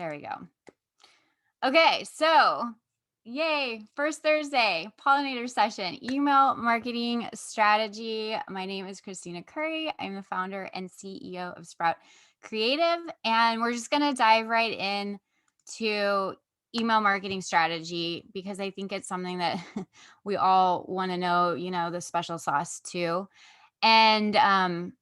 There we go. Okay, so yay, first Thursday, pollinator session, email marketing strategy. My name is Kristina Kury. I'm the founder and CEO of Sprout Creative, and we're just going to dive right in to email marketing strategy because I think it's something that we all want to know, the special sauce too. And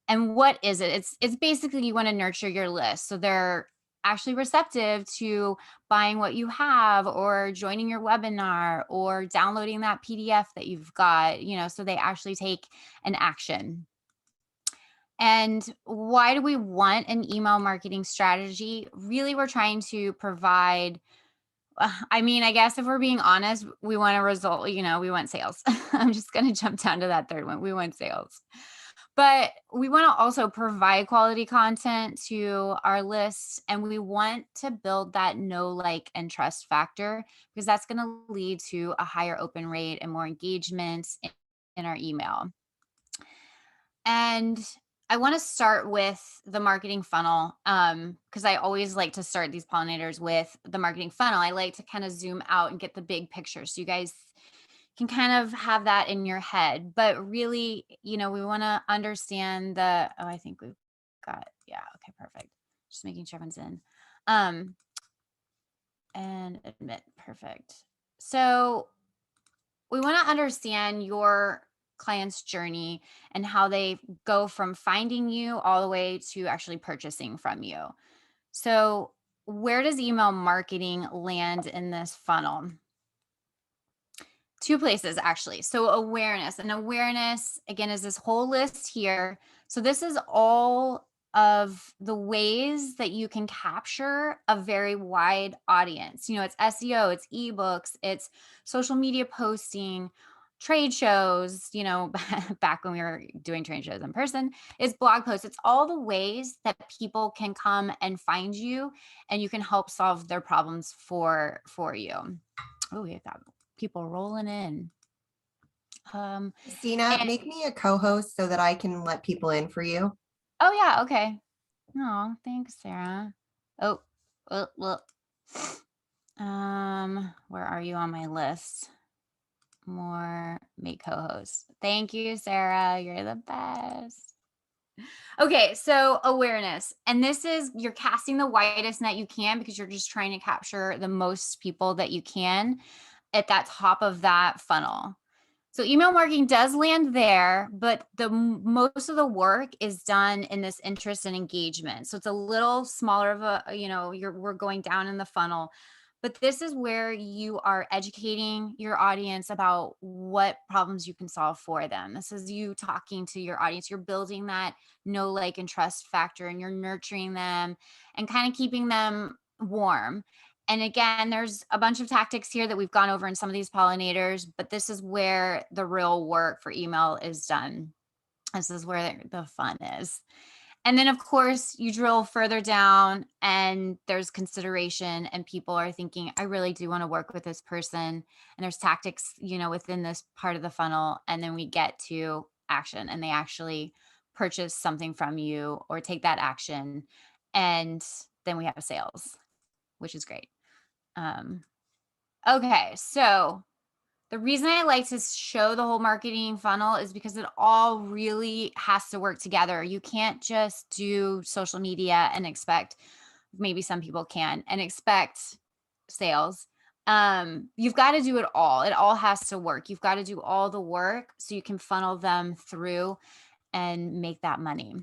what is it? It's basically you want to nurture your list so they're actually receptive to buying what you have or joining your webinar or downloading that PDF that you've got, so they actually take an action. And why do we want an email marketing strategy? Really, we're trying to provide, I guess if we're being honest, we want a result, we want sales. I'm just going to jump down to that third one. We want sales. But we want to also provide quality content to our lists, and we want to build that know, like, and trust factor because that's going to lead to a higher open rate and more engagement in our email. And I want to start with the marketing funnel because I always like to start these pollinators with the marketing funnel. I like to kind of zoom out and get the big picture so you guys can kind of have that in your head. But really, we want to understand I think we've got, yeah, okay, perfect. Just making sure everyone's in. And admit, perfect. So we want to understand your client's journey and how they go from finding you all the way to actually purchasing from you. So where does email marketing land in this funnel? Two places, actually. So awareness, and awareness, again, is this whole list here. So this is all of the ways that you can capture a very wide audience. It's SEO, it's ebooks, it's social media posting, trade shows, back when we were doing trade shows in person, it's blog posts. It's all the ways that people can come and find you and you can help solve their problems for you. Oh, we got people rolling in. Kristina, make me a co-host so that I can let people in for you. Oh yeah, okay. Oh, thanks, Sarah. Oh, well. Where are you on my list? More make co-host. Thank you, Sarah. You're the best. Okay, so awareness. And this is you're casting the widest net you can because you're just trying to capture the most people that you can at that top of that funnel. So email marketing does land there, but most of the work is done in this interest and engagement. So it's a little smaller of a, we're going down in the funnel, but this is where you are educating your audience about what problems you can solve for them. This is you talking to your audience. You're building that know, like, and trust factor, and you're nurturing them and kind of keeping them warm. And again, there's a bunch of tactics here that we've gone over in some of these pollinators, but this is where the real work for email is done. This is where the fun is. And then, of course, you drill further down and there's consideration and people are thinking, I really do want to work with this person. And there's tactics, within this part of the funnel. And then we get to action and they actually purchase something from you or take that action. And then we have sales, which is great. Okay, so the reason I like to show the whole marketing funnel is because it all really has to work together. You can't just do social media and expect, maybe some people can, and expect sales. You've got to do it all. It all has to work. You've got to do all the work so you can funnel them through and make that money.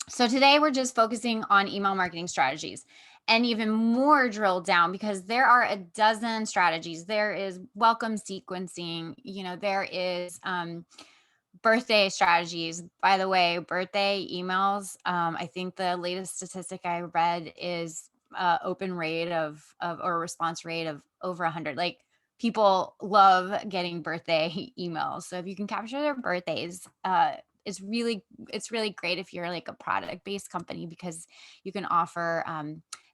So today we're just focusing on email marketing strategies and even more drilled down because there are a dozen strategies. There is welcome sequencing, there is birthday strategies. By the way, birthday emails, I think the latest statistic I read is open rate or response rate of over 100. Like, people love getting birthday emails. So if you can capture their birthdays, it's really great if you're like a product-based company because you can offer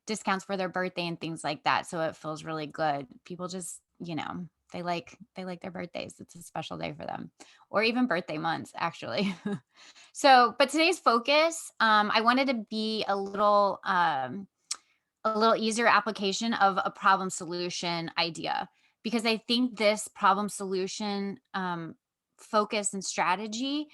discounts for their birthday and things like that. So it feels really good. People just, they like their birthdays. It's a special day for them, or even birthday months, actually. So, but today's focus, I wanted to be a little a little easier application of a problem solution idea, because I think this problem solution focus and strategy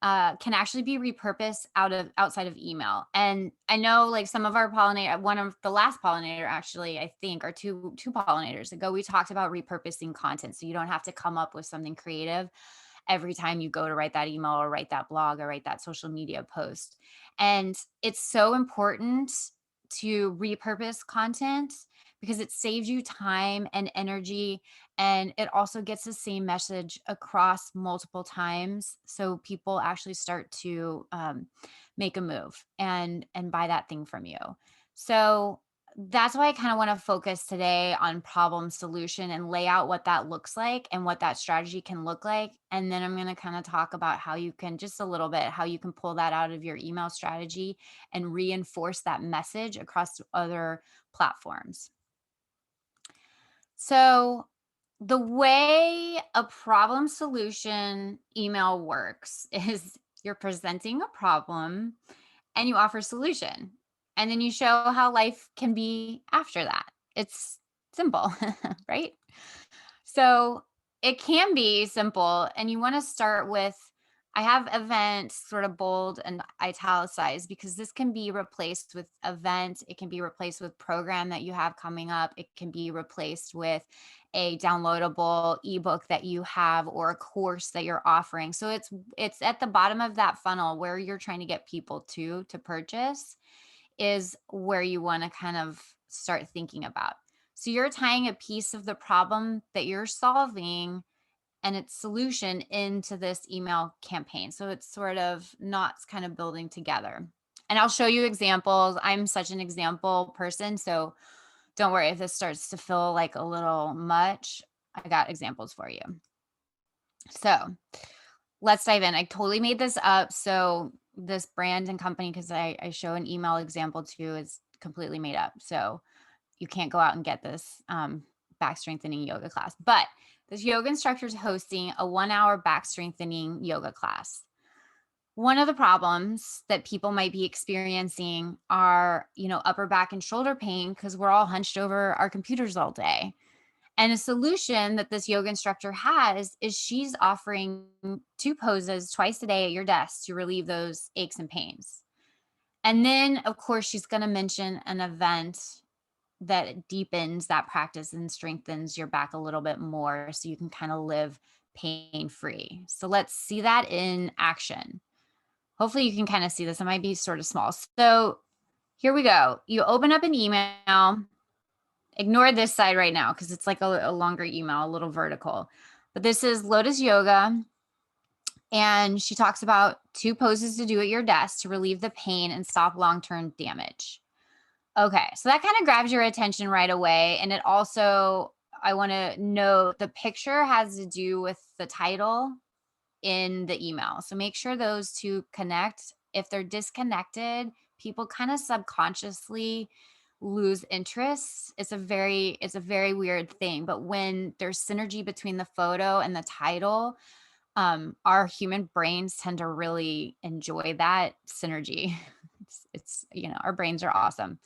can actually be repurposed outside of email. And I know like some of our pollinator, one of the last pollinator actually, I think, or two pollinators ago, we talked about repurposing content. So you don't have to come up with something creative every time you go to write that email or write that blog or write that social media post. And it's so important to repurpose content because it saves you time and energy, and it also gets the same message across multiple times, so people actually start to make a move and buy that thing from you. So that's why I kind of want to focus today on problem solution and lay out what that looks like and what that strategy can look like. And then I'm going to kind of talk about how you can, just a little bit, how you can pull that out of your email strategy and reinforce that message across other platforms. So, the way a problem solution email works is you're presenting a problem and you offer a solution. And then you show how life can be after that. It's simple, right? So it can be simple, and you want to start with, I have event sort of bold and italicized because this can be replaced with event. It can be replaced with program that you have coming up. It can be replaced with a downloadable ebook that you have or a course that you're offering. So it's at the bottom of that funnel where you're trying to get people to purchase is where you want to kind of start thinking about. So you're tying a piece of the problem that you're solving and its solution into this email campaign. So it's sort of knots kind of building together. And I'll show you examples. I'm such an example person. So don't worry if this starts to feel like a little much. I got examples for you. So let's dive in. I totally made this up. So this brand and company, because I show an email example too, is completely made up. So you can't go out and get this back strengthening yoga class. But this yoga instructor is hosting a 1 hour back strengthening yoga class. One of the problems that people might be experiencing are, upper back and shoulder pain because we're all hunched over our computers all day. And a solution that this yoga instructor has is she's offering 2 poses twice a day at your desk to relieve those aches and pains. And then, of course, she's going to mention an event that deepens that practice and strengthens your back a little bit more so you can kind of live pain free. So let's see that in action. Hopefully you can kind of see this. It might be sort of small. So here we go. You open up an email. Ignore this side right now because it's like a longer email, a little vertical. But this is Lotus Yoga. And she talks about 2 poses to do at your desk to relieve the pain and stop long-term damage. Okay, so that kind of grabs your attention right away. And it also, I want to note the picture has to do with the title in the email. So make sure those two connect. If they're disconnected, people kind of subconsciously lose interest. It's a very weird thing. But when there's synergy between the photo and the title, our human brains tend to really enjoy that synergy. It's our brains are awesome.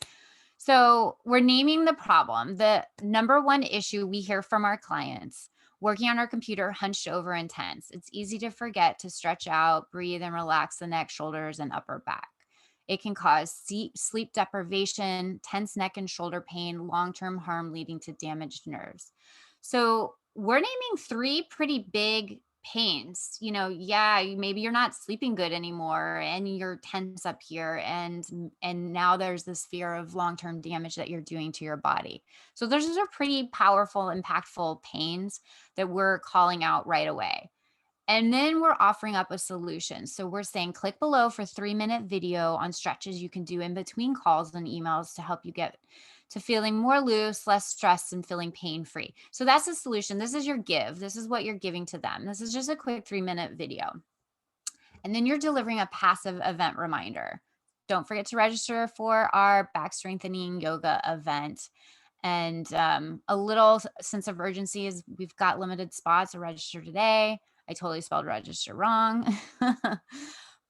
So we're naming the problem. The number one issue we hear from our clients: working on our computer, hunched over and tense. It's easy to forget to stretch out, breathe, and relax the neck, shoulders, and upper back. It can cause sleep deprivation, tense neck and shoulder pain, long-term harm leading to damaged nerves. So we're naming 3 pretty big pains. Yeah, maybe you're not sleeping good anymore and you're tense up here, and now there's this fear of long-term damage that you're doing to your body. So those are pretty powerful, impactful pains that we're calling out right away. And then we're offering up a solution. So we're saying click below for 3-minute video on stretches you can do in between calls and emails to help you get to feeling more loose, less stressed, and feeling pain-free. So that's the solution. This is your give. This is what you're giving to them. This is just a quick 3-minute video. And then you're delivering a passive event reminder. Don't forget to register for our back strengthening yoga event. And a little sense of urgency is we've got limited spots to register today. I totally spelled register wrong.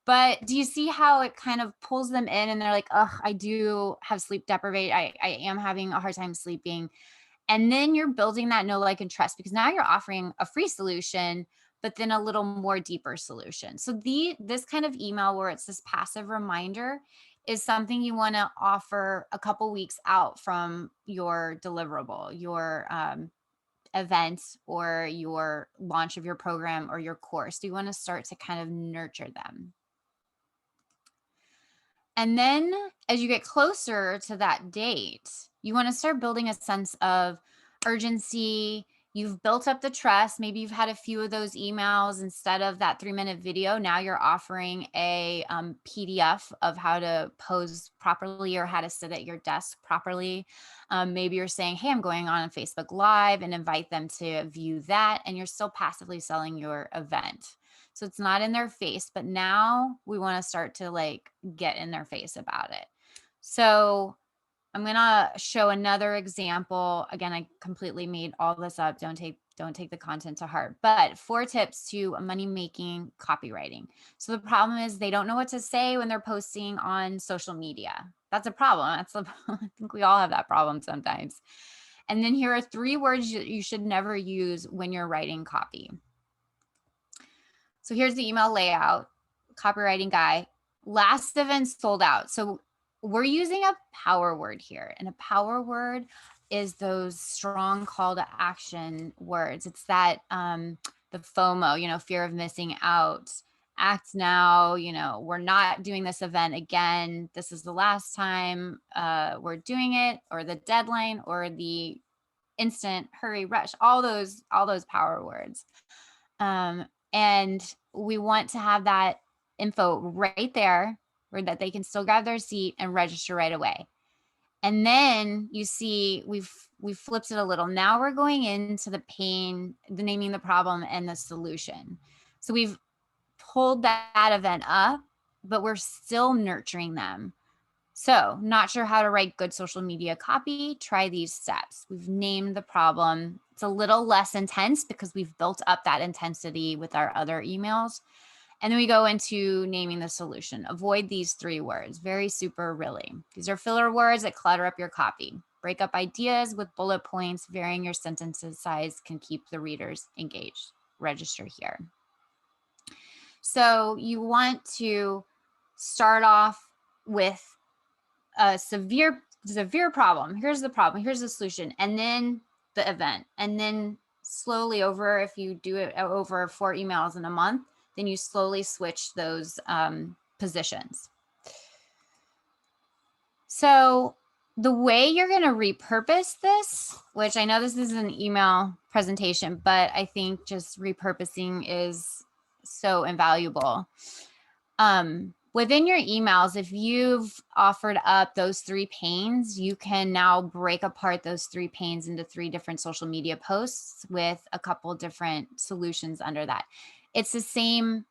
But do you see how it kind of pulls them in and they're like, "Ugh, I do have sleep deprivation. I am having a hard time sleeping." And then you're building that know, like, and trust because now you're offering a free solution, but then a little more deeper solution. So this kind of email where it's this passive reminder is something you want to offer a couple weeks out from your deliverable, your event or your launch of your program or your course. You want to start to kind of nurture them. And then as you get closer to that date, you want to start building a sense of urgency. You've built up the trust. Maybe you've had a few of those emails instead of that 3-minute video. Now you're offering a PDF of how to pose properly or how to sit at your desk properly. Maybe you're saying, "Hey, I'm going on Facebook Live," and invite them to view that. And you're still passively selling your event. So it's not in their face, but now we want to start to like get in their face about it. So I'm going to show another example. Again, I completely made all this up. Don't take the content to heart. But 4 tips to money making copywriting. So the problem is they don't know what to say when they're posting on social media. That's a problem. I think we all have that problem sometimes. And then here are 3 words you should never use when you're writing copy. So here's the email layout, copywriting guy. Last event sold out. So we're using a power word here. And a power word is those strong call to action words. It's that the FOMO, fear of missing out. Act now, we're not doing this event again. This is the last time we're doing it, or the deadline, or the instant hurry rush, all those power words. And we want to have that info right there where that they can still grab their seat and register right away. And then you see we've flipped it a little. Now we're going into the pain, the naming the problem and the solution. So we've pulled that event up, but we're still nurturing them. So, not sure how to write good social media copy? Try these steps. We've named the problem. It's a little less intense because we've built up that intensity with our other emails. And then we go into naming the solution. Avoid these 3 words. Very super, really. These are filler words that clutter up your copy. Break up ideas with bullet points. Varying your sentences size can keep the readers engaged. Register here. So, you want to start off with a severe problem. Here's the problem. Here's the solution. And then the event. And then slowly over, if you do it over 4 emails in a month, then you slowly switch those positions. So the way you're going to repurpose this, which I know this is an email presentation, but I think just repurposing is so invaluable. Within your emails, if you've offered up those 3 panes, you can now break apart those 3 panes into 3 different social media posts with a couple different solutions under that. It's the same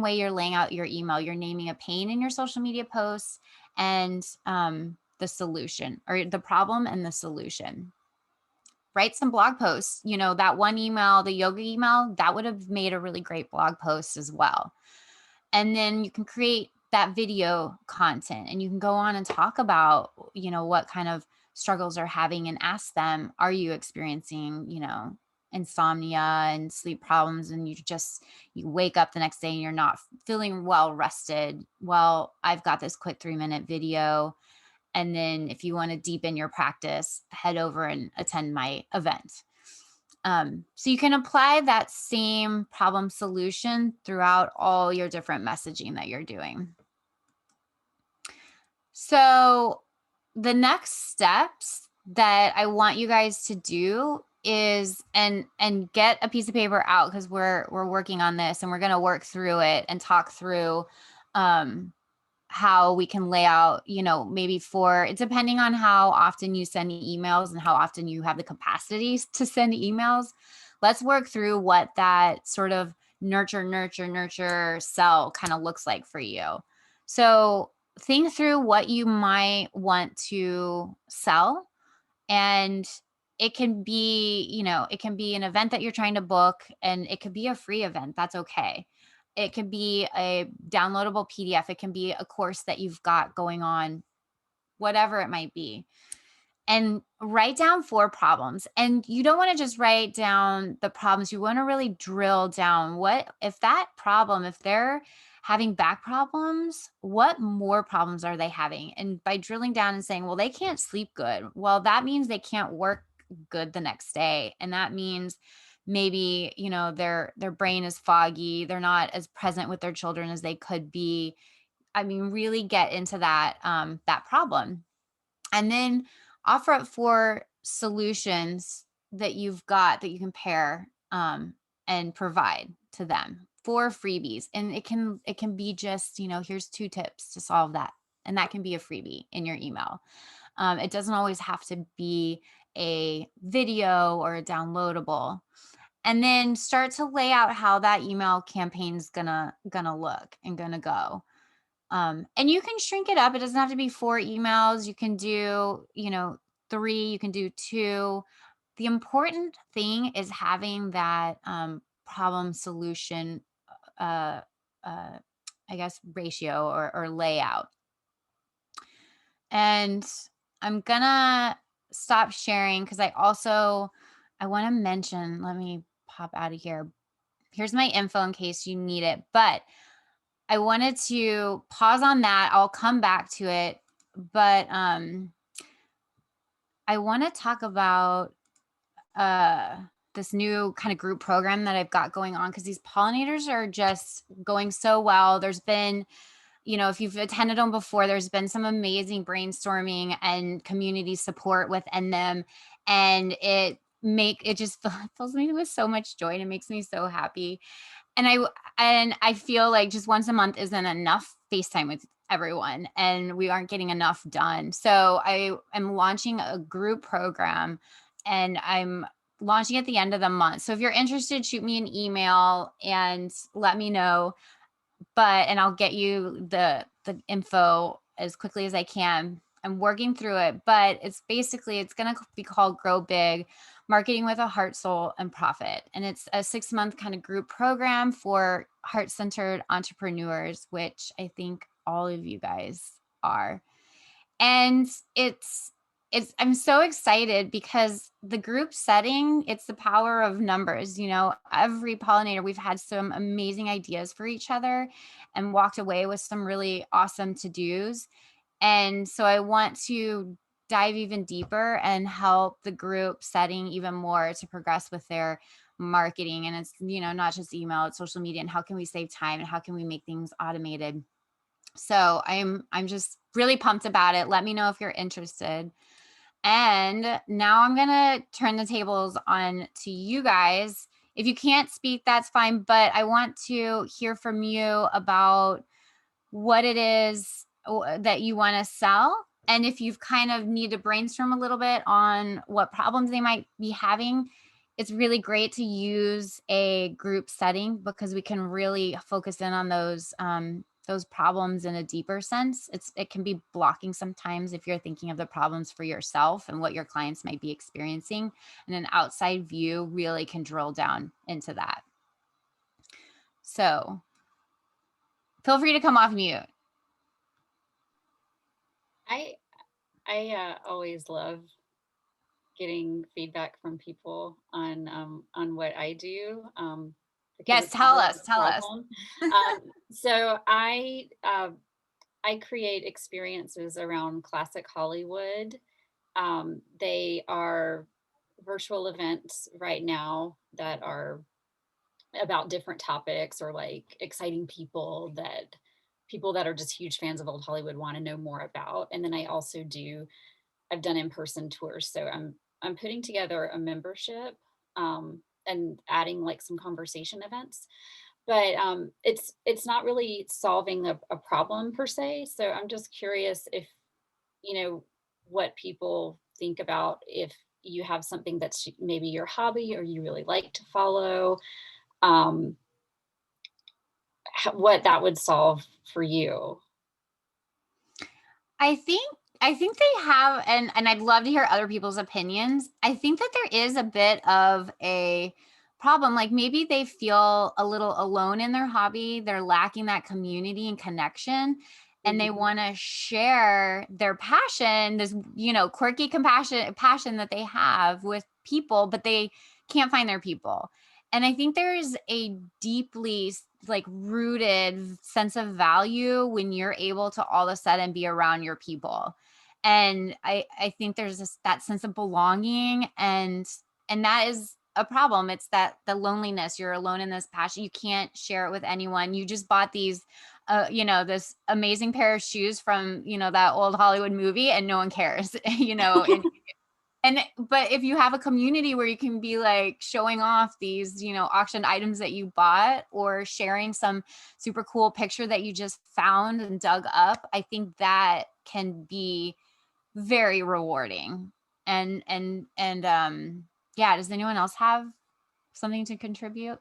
way you're laying out your email. You're naming a pain in your social media posts and the solution, or the problem and the solution. Write some blog posts. That one email, the yoga email, that would have made a really great blog post as well. And then you can create that video content and you can go on and talk about, what kind of struggles are having and ask them, are you experiencing, insomnia and sleep problems, and you wake up the next day and you're not feeling well rested? Well, I've got this quick 3-minute video. And then if you want to deepen your practice, head over and attend my event. So you can apply that same problem solution throughout all your different messaging that you're doing. So the next steps that I want you guys to do is and get a piece of paper out, because we're working on this and we're going to work through it and talk through how we can lay out, maybe depending on how often you send emails and how often you have the capacity to send emails. Let's work through what that sort of nurture sell kind of looks like for you. So think through what you might want to sell. And it can be, it can be an event that you're trying to book, and it could be a free event. That's okay. It could be a downloadable PDF. It can be a course that you've got going on, whatever it might be. And write down 4 problems. And you don't want to just write down the problems. You want to really drill down what, if that problem, if they're having back problems, what more problems are they having? And by drilling down and saying, well, they can't sleep good. Well, that means they can't work good the next day. And that means maybe, their brain is foggy. They're not as present with their children as they could be. I mean, really get into that problem. And then offer up 4 solutions that you've got that you can pair, and provide to them, 4 freebies. And it can be just, here's 2 tips to solve that. And that can be a freebie in your email. It doesn't always have to be a video or a downloadable. And then start to lay out how that email campaign's gonna look and gonna go. And you can shrink it up. It doesn't have to be 4 emails. You can do, 3, you can do 2. The important thing is having that problem solution, uh, uh, I guess, ratio or layout. And I'm gonna stop sharing because I want to mention, let me pop out of here. Here's my info in case you need it. But I wanted to pause on that. I'll come back to it, but I want to talk about this new kind of group program that I've got going on because these pollinators are just going so well. There's been, if you've attended them before, there's been some amazing brainstorming and community support within them, and it just fills me with so much joy and it makes me so happy. And I feel like just once a month isn't enough FaceTime with everyone, and we aren't getting enough done. So I am launching a group program, and I'm launching at the end of the month. So if you're interested, shoot me an email and let me know. And I'll get you the info as quickly as I can. I'm working through it, but it's going to be called Grow Big: Marketing with a Heart, Soul, and Profit. And it's a 6-month kind of group program for heart-centered entrepreneurs, which I think all of you guys are. And I'm so excited because the group setting, it's the power of numbers. Every pollinator, we've had some amazing ideas for each other and walked away with some really awesome to-dos. And so I want to dive even deeper and help the group setting even more to progress with their marketing. And it's, not just email, it's social media, and how can we save time and how can we make things automated. So I'm just really pumped about it. Let me know if you're interested. And now I'm going to turn the tables on to you guys. If you can't speak, that's fine, but I want to hear from you about what it is that you want to sell. And if you've kind of need to brainstorm a little bit on what problems they might be having, it's really great to use a group setting because we can really focus in on those problems in a deeper sense. It can be blocking sometimes if you're thinking of the problems for yourself and what your clients might be experiencing, and an outside view really can drill down into that. So feel free to come off mute. I always love getting feedback from people on what I do. Yes, tell us. So I create experiences around classic Hollywood. They are virtual events right now that are about different topics or like exciting people that are just huge fans of old Hollywood want to know more about. And then I've done in-person tours. So I'm putting together a membership and adding like some conversation events. But it's not really solving a problem per se. So I'm just curious if, what people think about if you have something that's maybe your hobby or you really like to follow, what that would solve for you. I think they have, and I'd love to hear other people's opinions. I think that there is a bit of a problem. Like maybe they feel a little alone in their hobby. They're lacking that community and connection. And they want to share their passion, this, quirky passion that they have with people, but they can't find their people. And I think there's a deeply like rooted sense of value when you're able to all of a sudden be around your people. And I think there's that sense of belonging, and that is a problem. It's that the loneliness, you're alone in this passion. You can't share it with anyone. You just bought these this amazing pair of shoes from, that old Hollywood movie, and no one cares, but if you have a community where you can be like showing off these, auctioned items that you bought, or sharing some super cool picture that you just found and dug up, I think that can be very rewarding. Yeah, does anyone else have something to contribute?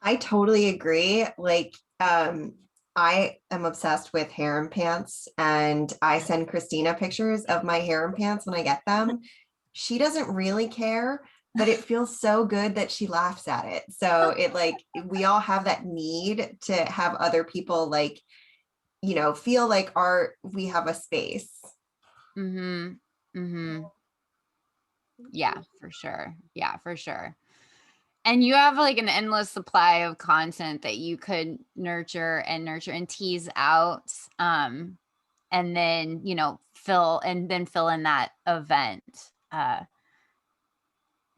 I totally agree. Like, I am obsessed with harem pants, and I send Kristina pictures of my harem pants when I get them. She doesn't really care, but it feels so good that she laughs at it. So it like we all have that need to have other people like, feel like we have a space. Mm-hmm. Mm-hmm. Yeah, for sure. Yeah, for sure. And you have like an endless supply of content that you could nurture and tease out, and then, fill in that event.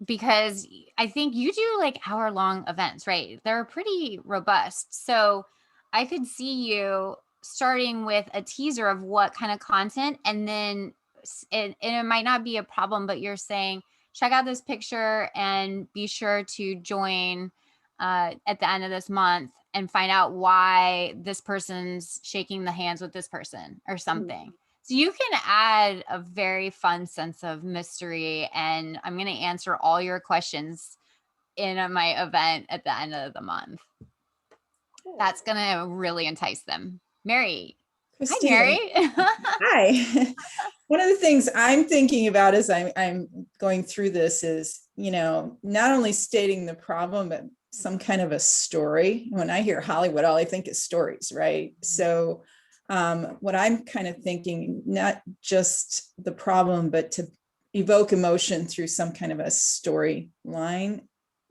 Because I think you do like hour-long events, right? They're pretty robust. So I could see you starting with a teaser of what kind of content, and then it might not be a problem, but you're saying, check out this picture and be sure to join at the end of this month and find out why this person's shaking the hands with this person or something. So you can add a very fun sense of mystery, and I'm going to answer all your questions in my event at the end of the month. That's going to really entice them. Mary. Kristina. Hi, Mary. Hi. One of the things I'm thinking about as I'm going through this is, not only stating the problem, but some kind of a story. When I hear Hollywood, all I think is stories, right? So what I'm kind of thinking, not just the problem, but to evoke emotion through some kind of a storyline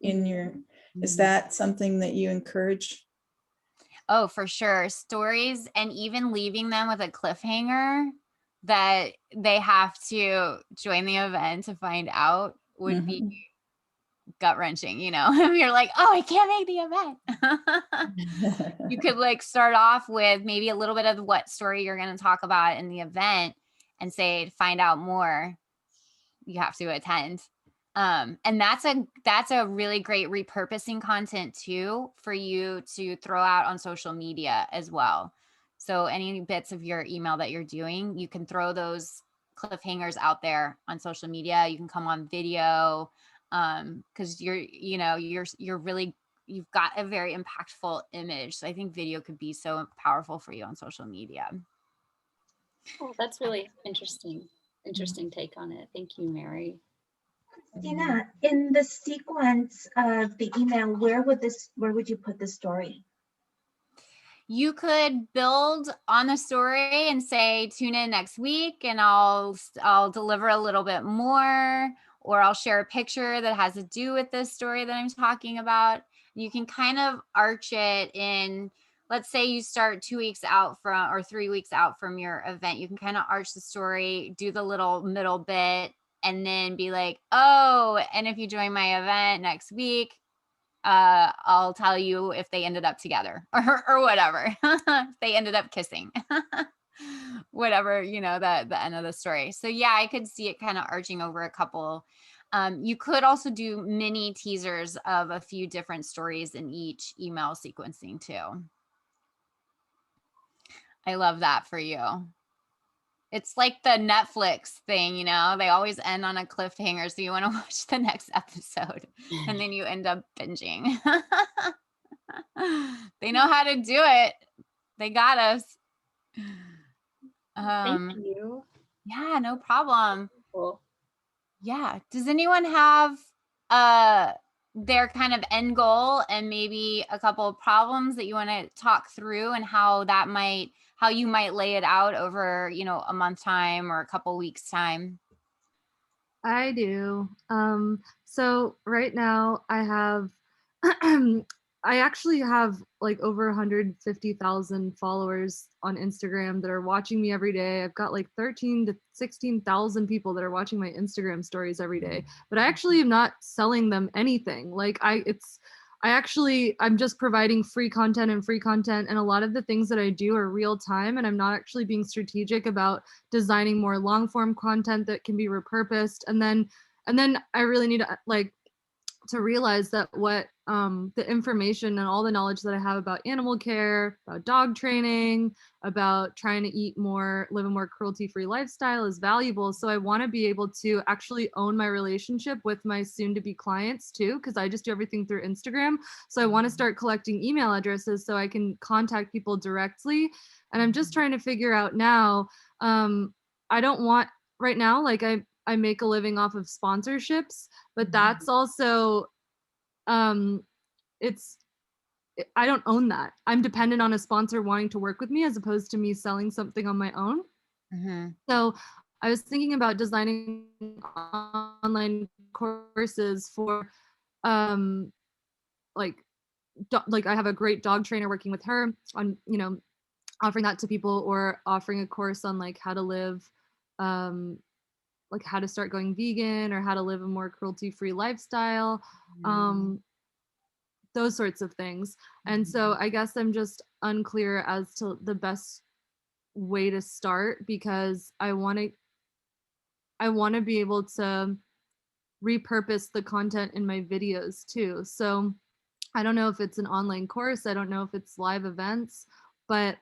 in your, is that something that you encourage? Oh, for sure. Stories, and even leaving them with a cliffhanger that they have to join the event to find out would be gut wrenching, You're like, oh, I can't make the event. You could like start off with maybe a little bit of what story you're going to talk about in the event and say, find out more, you have to attend. And that's a really great repurposing content too, for you to throw out on social media as well. So any bits of your email that you're doing, you can throw those cliffhangers out there on social media. You can come on video, because you're really, you've got a very impactful image. So I think video could be so powerful for you on social media. Oh, that's really interesting take on it. Thank you, Mary. Kristina, in the sequence of the email, where would you put the story? You could build on the story and say, tune in next week and I'll deliver a little bit more, or I'll share a picture that has to do with this story that I'm talking about. You can kind of arch it in, let's say you start 2 weeks out from, or 3 weeks out from your event. You can kind of arch the story, do the little middle bit, and then be like, oh, and if you join my event next week, I'll tell you if they ended up together or whatever. If they ended up kissing, whatever, the end of the story. So yeah, I could see it kind of arching over a couple. You could also do mini teasers of a few different stories in each email sequencing too. I love that for you. It's like the Netflix thing, they always end on a cliffhanger. So you want to watch the next episode and then you end up binging. They know how to do it. They got us. Thank you. Yeah, no problem. Cool. Yeah. Does anyone have their kind of end goal and maybe a couple of problems that you want to talk through and how you might lay it out over, a month time or a couple weeks time? I do. So right now I have, I actually have like over 150,000 followers on Instagram that are watching me every day. I've got like 13 to 16,000 people that are watching my Instagram stories every day, but I actually am not selling them anything. I'm just providing free content, and a lot of the things that I do are real time, and I'm not actually being strategic about designing more long form content that can be repurposed. And then I really need to realize that what the information and all the knowledge that I have about animal care, about dog training, about trying to eat more, live a more cruelty-free lifestyle is valuable. So I want to be able to actually own my relationship with my soon-to-be clients too, because I just do everything through Instagram. So I want to start collecting email addresses so I can contact people directly. And I'm just trying to figure out now, I don't want right now, like I make a living off of sponsorships, but that's also it's I don't own that. I'm dependent on a sponsor wanting to work with me as opposed to me selling something on my own. Mm-hmm. So I was thinking about designing online courses for like like I have a great dog trainer working with her on, offering that to people, or offering a course on like how to live like how to start going vegan or how to live a more cruelty-free lifestyle. Those sorts of things. And so I guess I'm just unclear as to the best way to start, because I want to be able to repurpose the content in my videos too. So I don't know if it's an online course, I don't know if it's live events, but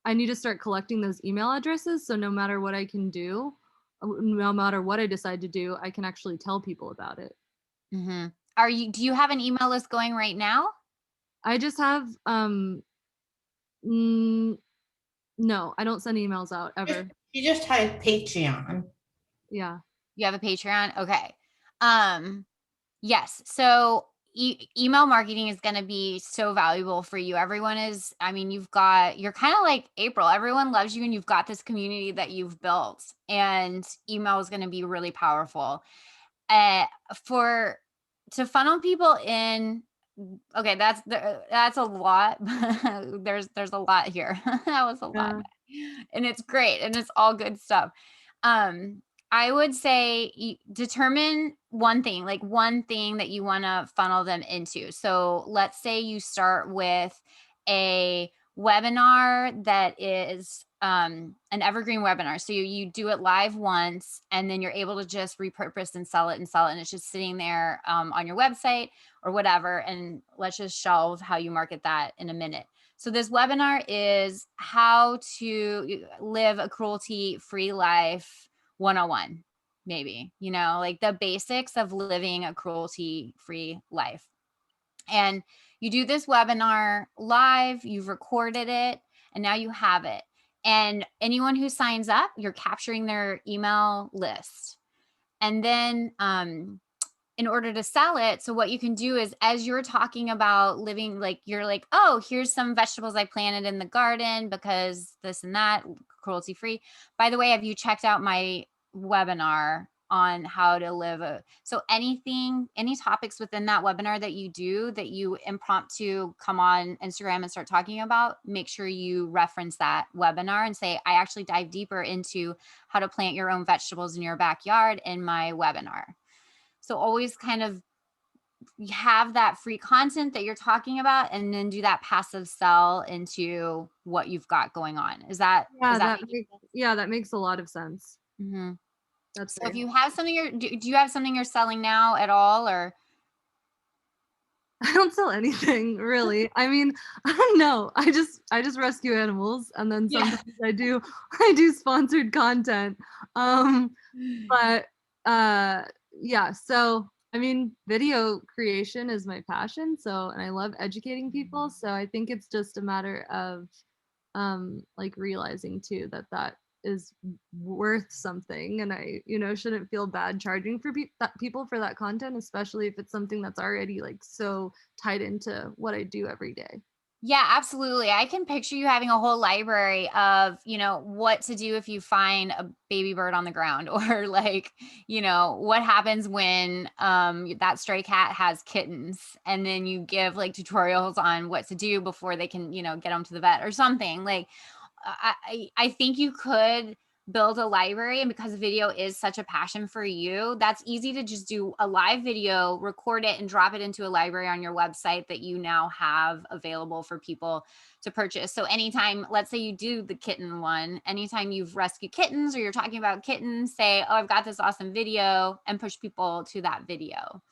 I need to start collecting those email addresses, so no matter what I can do, no matter what I decide to do, I can actually tell people about it. Mm-hmm. Do you have an email list going right now? I just have no, I don't send emails out ever. You just had Patreon. Yeah. You have a Patreon? Okay. Yes. So email marketing is going to be so valuable for you. You're kind of like April. Everyone loves you and you've got this community that you've built, and email is going to be really powerful. To funnel people in. Okay, that's a lot. there's a lot here. That was a lot, and it's great, and it's all good stuff. I would say determine one thing that you want to funnel them into. So let's say you start with a webinar that is an evergreen webinar. So you do it live once, and then you're able to just repurpose and sell it, and it's just sitting there on your website or whatever. And let's just shelve how you market that in a minute. So this webinar is how to live a cruelty-free life 101, maybe, like the basics of living a cruelty-free life. And you do this webinar live, you've recorded it, and now you have it. And anyone who signs up, you're capturing their email list. And then in order to sell it, so what you can do is, as you're talking about living, like you're like, oh, here's some vegetables I planted in the garden because this and that, cruelty free. By the way, have you checked out my webinar on how to live so any topics within that webinar that you impromptu come on Instagram and start talking about, make sure you reference that webinar and say, I actually dive deeper into how to plant your own vegetables in your backyard in my webinar. So always kind of have that free content that you're talking about, and then do that passive sell into what you've got going on. That makes a lot of sense. Mm-hmm. That's so. If you have something do you have something you're selling now at all, or? I don't sell anything really. I mean, I don't know. I just rescue animals, and then sometimes I do sponsored content. But yeah, so I mean, video creation is my passion, and I love educating people. So I think it's just a matter of like realizing too that is worth something, and I, shouldn't feel bad charging for people for that content, especially if it's something that's already like so tied into what I do every day. Yeah, absolutely. I can picture you having a whole library of, what to do if you find a baby bird on the ground, or like, what happens when that stray cat has kittens, and then you give like tutorials on what to do before they can, get them to the vet or something. Like I think you could build a library, and because video is such a passion for you, that's easy to just do a live video, record it, and drop it into a library on your website that you now have available for people to purchase. So anytime, let's say you do the kitten one, anytime you've rescued kittens or you're talking about kittens, say, oh, I've got this awesome video, and push people to that video.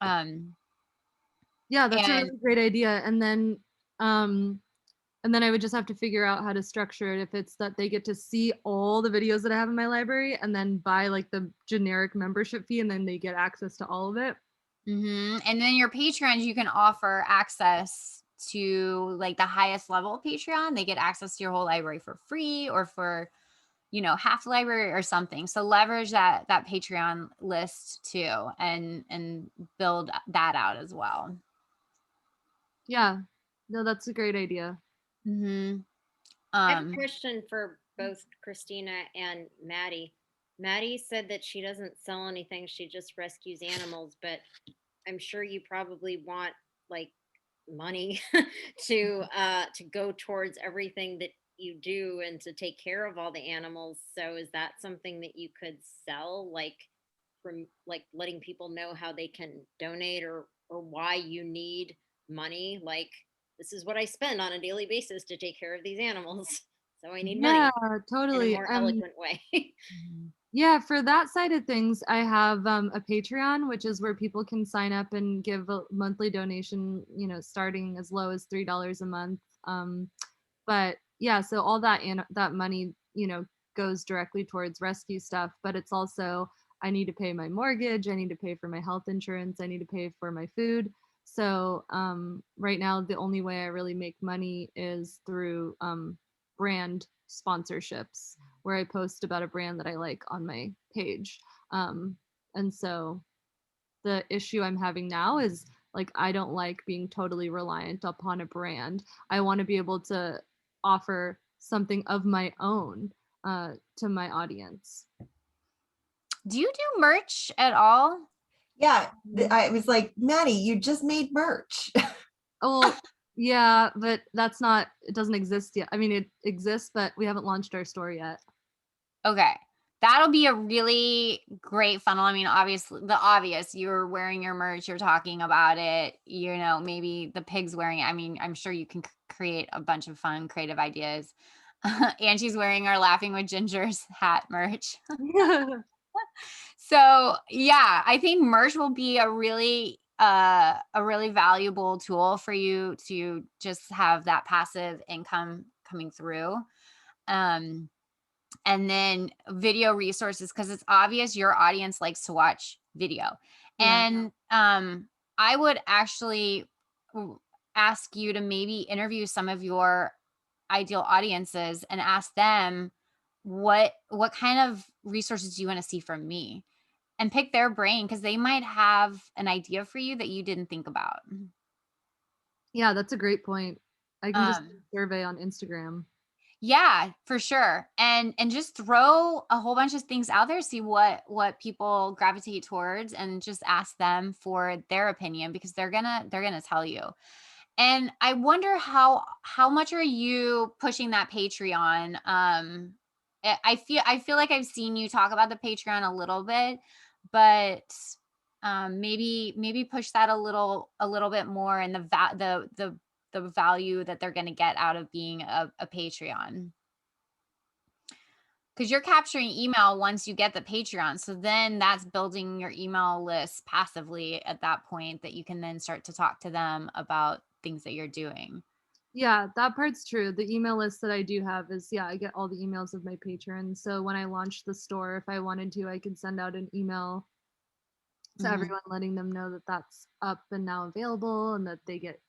Yeah, that's a And really great idea. And then I would just have to figure out how to structure it, if it's that they get to see all the videos that I have in my library and then buy like the generic membership fee, and then they get access to all of it. And then your patrons, you can offer access to like the highest level Patreon. They get access to your whole library for free, or for, half the library or something. So leverage that Patreon list too, and build that out as well. Yeah, no, that's a great idea. I have a question for both Kristina and Maddie. Maddie said that she doesn't sell anything, she just rescues animals, but I'm sure you probably want like money to go towards everything that you do and to take care of all the animals. So is that something that you could sell, like from like letting people know how they can donate, or why you need money? Like, this is what I spend on a daily basis to take care of these animals. So I need money Yeah, in a totally. more eloquent way. Yeah, for that side of things, I have a Patreon, which is where people can sign up and give a monthly donation, starting as low as $3 a month. But yeah, so all that money, goes directly towards rescue stuff. But it's also, I need to pay my mortgage, I need to pay for my health insurance, I need to pay for my food. So right now, the only way I really make money is through brand sponsorships, where I post about a brand that I like on my page. And so the issue I'm having now is like, I don't like being totally reliant upon a brand. I want to be able to offer something of my own to my audience. Do you do merch at all? Yeah, I was like, Maddie, you just made merch. Oh, yeah, but it doesn't exist yet. I mean, it exists, but we haven't launched our store yet. Okay. That'll be a really great funnel. I mean, obviously, the obvious, you're wearing your merch, you're talking about it, maybe the pig's wearing it. I mean, I'm sure you can create a bunch of fun, creative ideas. And she's wearing our Laughing with Ginger's hat merch. So yeah, I think merch will be a really valuable tool for you to just have that passive income coming through. And then video resources, because it's obvious your audience likes to watch video. Yeah. And I would actually ask you to maybe interview some of your ideal audiences and ask them what kind of resources do you want to see from me, and pick their brain, because they might have an idea for you that you didn't think about. Yeah, that's a great point. I can just do a survey on Instagram. Yeah, for sure. And just throw a whole bunch of things out there, see what people gravitate towards, and just ask them for their opinion, because they're gonna tell you. And I wonder how much are you pushing that Patreon? I feel like I've seen you talk about the Patreon a little bit, but maybe push that a little bit more, and the value that they're going to get out of being a Patreon. Because you're capturing email once you get the Patreon. So then that's building your email list passively at that point, that you can then start to talk to them about things that you're doing. Yeah, that part's true. The email list that I do have is, I get all the emails of my patrons. So when I launch the store, if I wanted to, I could send out an email to everyone, letting them know that that's up and now available, and that they get,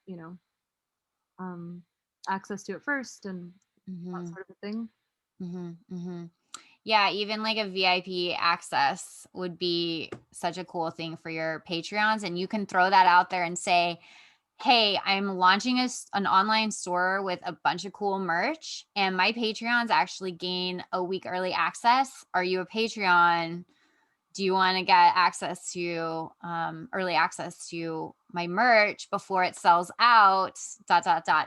access to it first, and that sort of a thing. Yeah, even like a VIP access would be such a cool thing for your Patreons. And you can throw that out there and say, hey, I'm launching an online store with a bunch of cool merch, and my Patreons actually gain a week early access. Are you a Patreon? Do you want to get access to early access to my merch before it sells out? ...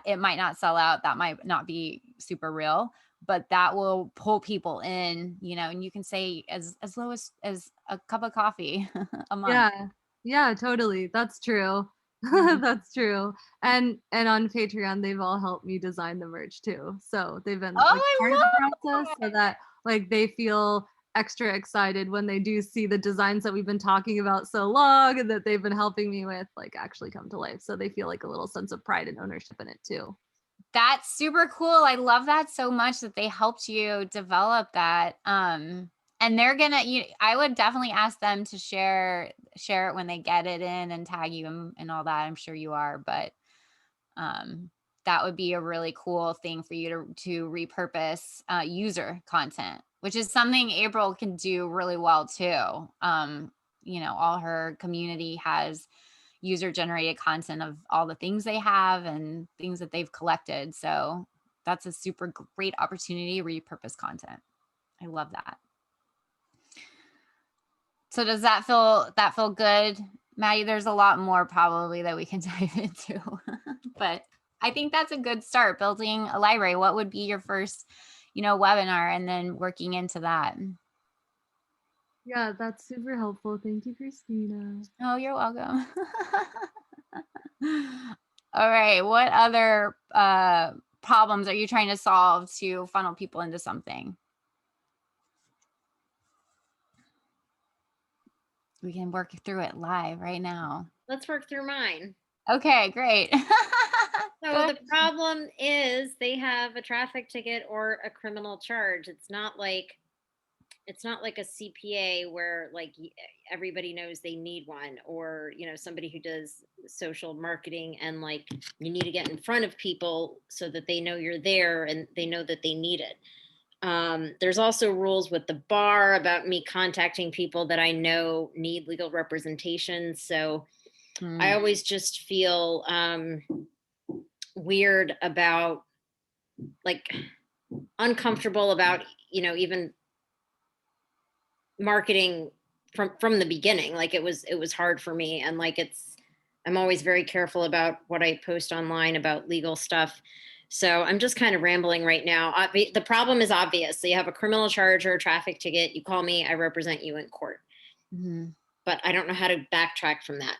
It might not sell out. That might not be super real, but that will pull people in, and you can say as low as a cup of coffee a month. Yeah, totally. That's true. That's true. And on Patreon, they've all helped me design the merch too. So they've been like part of the process so that like they feel extra excited when they do see the designs that we've been talking about so long and that they've been helping me with like actually come to life. So they feel like a little sense of pride and ownership in it too. That's super cool. I love that so much that they helped you develop that. And they're gonna, I would definitely ask them to share it when they get it in and tag you and all that. I'm sure you are, but that would be a really cool thing for you to repurpose user content, which is something April can do really well too. All her community has user generated content of all the things they have and things that they've collected. So that's a super great opportunity to repurpose content. I love that. So does that feel good, Maddie? There's a lot more probably that we can dive into, but I think that's a good start, building a library. What would be your first, webinar, and then working into that? Yeah, that's super helpful. Thank you, Kristina. Oh, you're welcome. All right. What other problems are you trying to solve to funnel people into something? We can work through it live right now. Let's work through mine. Okay, great. So the problem is they have a traffic ticket or a criminal charge. It's not like a CPA where like everybody knows they need one, or somebody who does social marketing and like you need to get in front of people so that they know you're there and they know that they need it. There's also rules with the bar about me contacting people that I know need legal representation. So I always just feel weird about, like, uncomfortable about, even marketing from the beginning. Like it was hard for me. And like, I'm always very careful about what I post online about legal stuff. So I'm just kind of rambling right now. The problem is obvious. So you have a criminal charge or a traffic ticket. You call me, I represent you in court. But I don't know how to backtrack from that.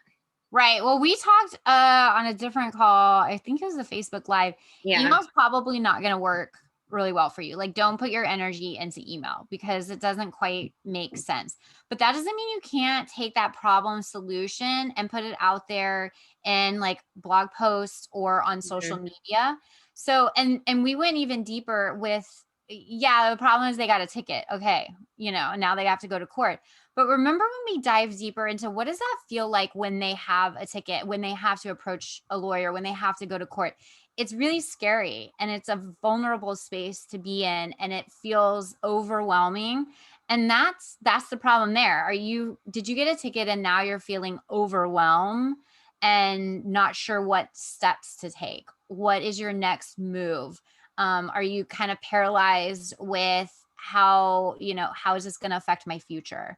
Right. Well, we talked on a different call. I think it was the Facebook Live. Yeah. Email's probably not going to work really well for you. Like, don't put your energy into email because it doesn't quite make sense. But that doesn't mean you can't take that problem solution and put it out there in like blog posts or on social media. So, and we went even deeper with, the problem is they got a ticket. Okay. Now they have to go to court. But remember when we dive deeper into what does that feel like when they have a ticket, when they have to approach a lawyer, when they have to go to court? It's really scary and it's a vulnerable space to be in, and it feels overwhelming. And that's the problem there. Did you get a ticket and now you're feeling overwhelmed and not sure what steps to take? What is your next move? Are you kind of paralyzed with how is this going to affect my future?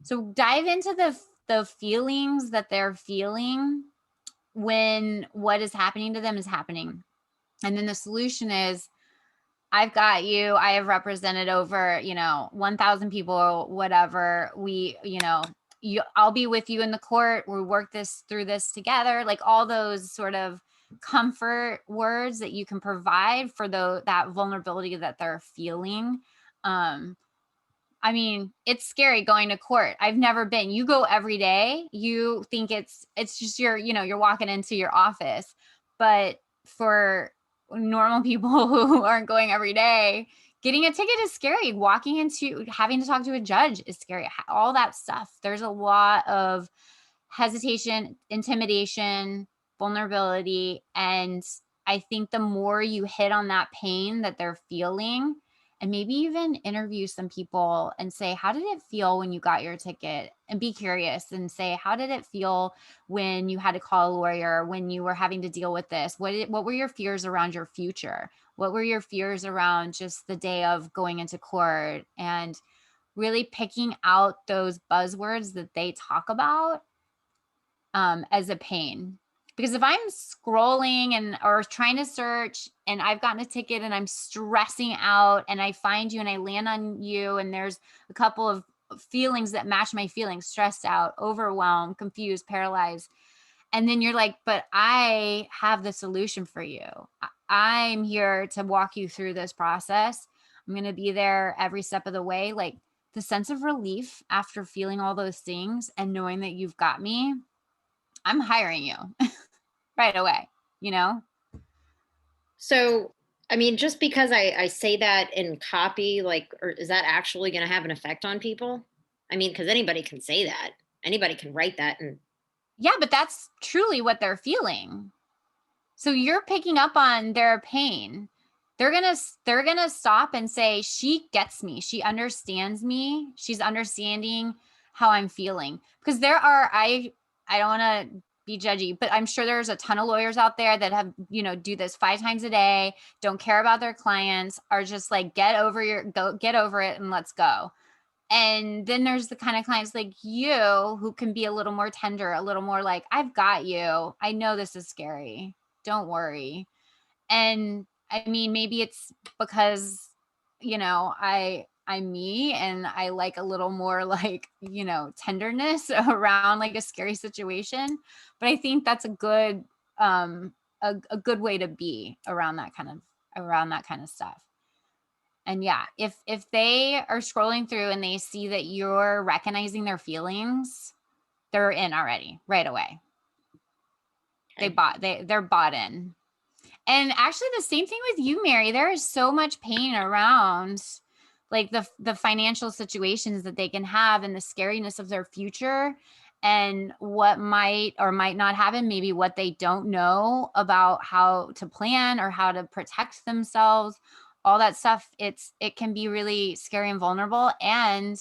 So dive into the feelings that they're feeling when what is happening to them is happening. And then the solution is, I've got you. I have represented over, 1,000 people, whatever. I'll be with you in the court. We work through this together. Like all those sort of comfort words that you can provide for that vulnerability that they're feeling. I mean, it's scary going to court. I've never been. You go every day. You think it's just you're walking into your office. But for normal people who aren't going every day, getting a ticket is scary. Walking into having to talk to a judge is scary. All that stuff. There's a lot of hesitation, intimidation, vulnerability. And I think the more you hit on that pain that they're feeling and maybe even interview some people and say, how did it feel when you got your ticket? And be curious and say, how did it feel when you had to call a lawyer, when you were having to deal with this? What were your fears around your future? What were your fears around just the day of going into court? And really picking out those buzzwords that they talk about as a pain. Because if I'm scrolling or trying to search and I've gotten a ticket and I'm stressing out and I find you and I land on you and there's a couple of feelings that match my feelings, stressed out, overwhelmed, confused, paralyzed. And then you're like, but I have the solution for you. I'm here to walk you through this process. I'm going to be there every step of the way. Like the sense of relief after feeling all those things and knowing that you've got me, I'm hiring you right away, you know? So, I mean, just because I say that in copy, like, or is that actually going to have an effect on people? I mean, because anybody can say that. Anybody can write that. And yeah, but that's truly what they're feeling. So you're picking up on their pain. They're going to stop and say, she gets me. She understands me. She's understanding how I'm feeling. Because I don't want to be judgy, but I'm sure there's a ton of lawyers out there that have, do this 5 times a day, don't care about their clients, are just like, get over it and let's go. And then there's the kind of clients like you who can be a little more tender, a little more like, I've got you. I know this is scary. Don't worry. And I mean, maybe it's because, I'm me and I like a little more like, tenderness around like a scary situation. But I think that's a good, a good way to be around that kind of stuff. And yeah, if they are scrolling through and they see that you're recognizing their feelings, they're in already right away. Okay. They're bought in. And actually the same thing with you, Mary. There is so much pain around like the financial situations that they can have and the scariness of their future and what might or might not happen, maybe what they don't know about how to plan or how to protect themselves, all that stuff. It can be really scary and vulnerable, and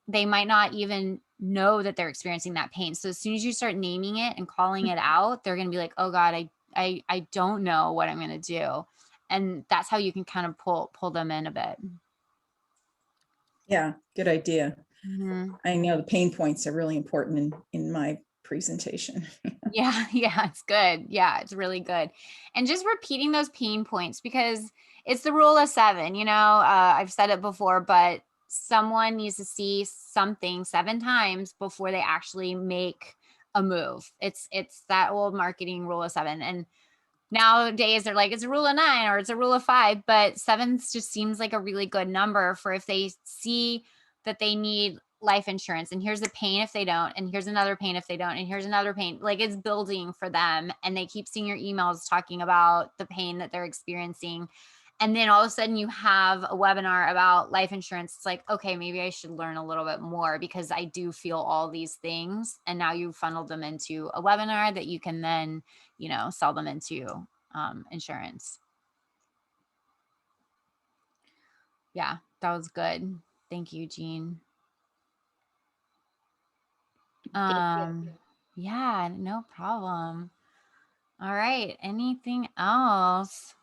they might not even know that they're experiencing that pain. So as soon as you start naming it and calling it out, they're going to be like, oh God, I don't know what I'm going to do. And that's how you can kind of pull them in a bit. Yeah, good idea. Mm-hmm. I know the pain points are really important in my presentation. Yeah, it's good. Yeah, it's really good. And just repeating those pain points, because it's the rule of 7, I've said it before, but someone needs to see something 7 times before they actually make a move. It's that old marketing rule of 7. And nowadays they're like, it's a rule of 9 or it's a rule of 5, but 7 just seems like a really good number for if they see that they need life insurance and here's the pain if they don't, and here's another pain if they don't, and here's another pain. Like it's building for them and they keep seeing your emails talking about the pain that they're experiencing. And then all of a sudden you have a webinar about life insurance. It's like, okay, maybe I should learn a little bit more because I do feel all these things. And now you funneled them into a webinar that you can then, sell them into insurance. Yeah, that was good. Thank you, Jean. Yeah, no problem. All right. Anything else?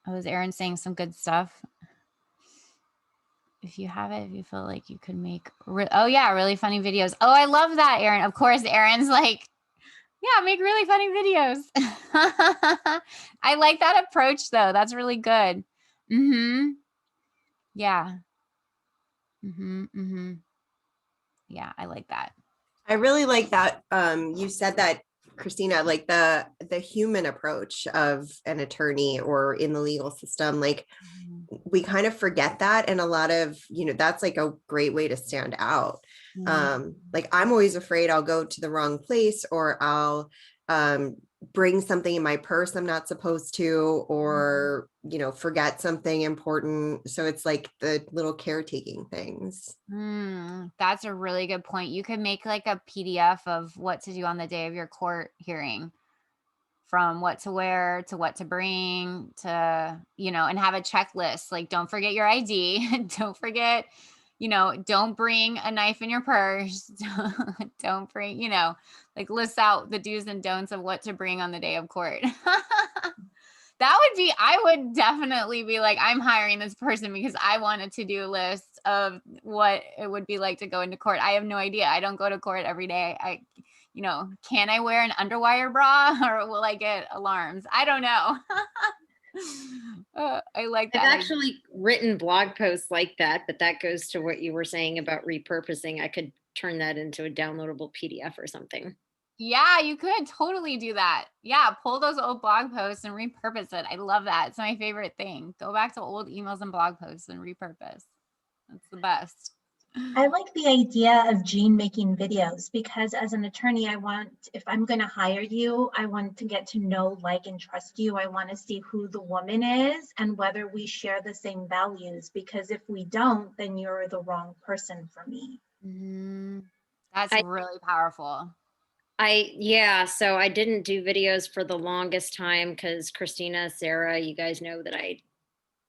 Oh, was Erin saying some good stuff? If you have it, if you feel like you could make, really funny videos. Oh, I love that, Erin. Of course, Erin's like, yeah, make really funny videos. I like that approach though. That's really good. Mm-hmm. Yeah. Mm-hmm. Mm-hmm. Yeah, I like that. I really like that. You said that, Kristina, like the human approach of an attorney or in the legal system, like we kind of forget that. And a lot of, that's like a great way to stand out. Like I'm always afraid I'll go to the wrong place or I'll bring something in my purse I'm not supposed to, or, forget something important. So it's like the little caretaking things. That's a really good point. You could make like a PDF of what to do on the day of your court hearing from what to wear to what to bring to, and have a checklist. Like, don't forget your ID. Don't forget, don't bring a knife in your purse. Don't bring, like list out the do's and don'ts of what to bring on the day of court. I would definitely be like, I'm hiring this person because I want a to-do list of what it would be like to go into court. I have no idea. I don't go to court every day. Can I wear an underwire bra or will I get alarms? I don't know. I like that. I've actually written blog posts like that, but that goes to what you were saying about repurposing. I could turn that into a downloadable PDF or something. Yeah, you could totally do that. Yeah, pull those old blog posts and repurpose it. I love that. It's my favorite thing. Go back to old emails and blog posts and repurpose. That's the best. I like the idea of Jean making videos because as an attorney, if I'm going to hire you, I want to get to know, like, and trust you. I want to see who the woman is and whether we share the same values, because if we don't, then you're the wrong person for me. That's really powerful. So I didn't do videos for the longest time because Kristina, Sarah, you guys know that I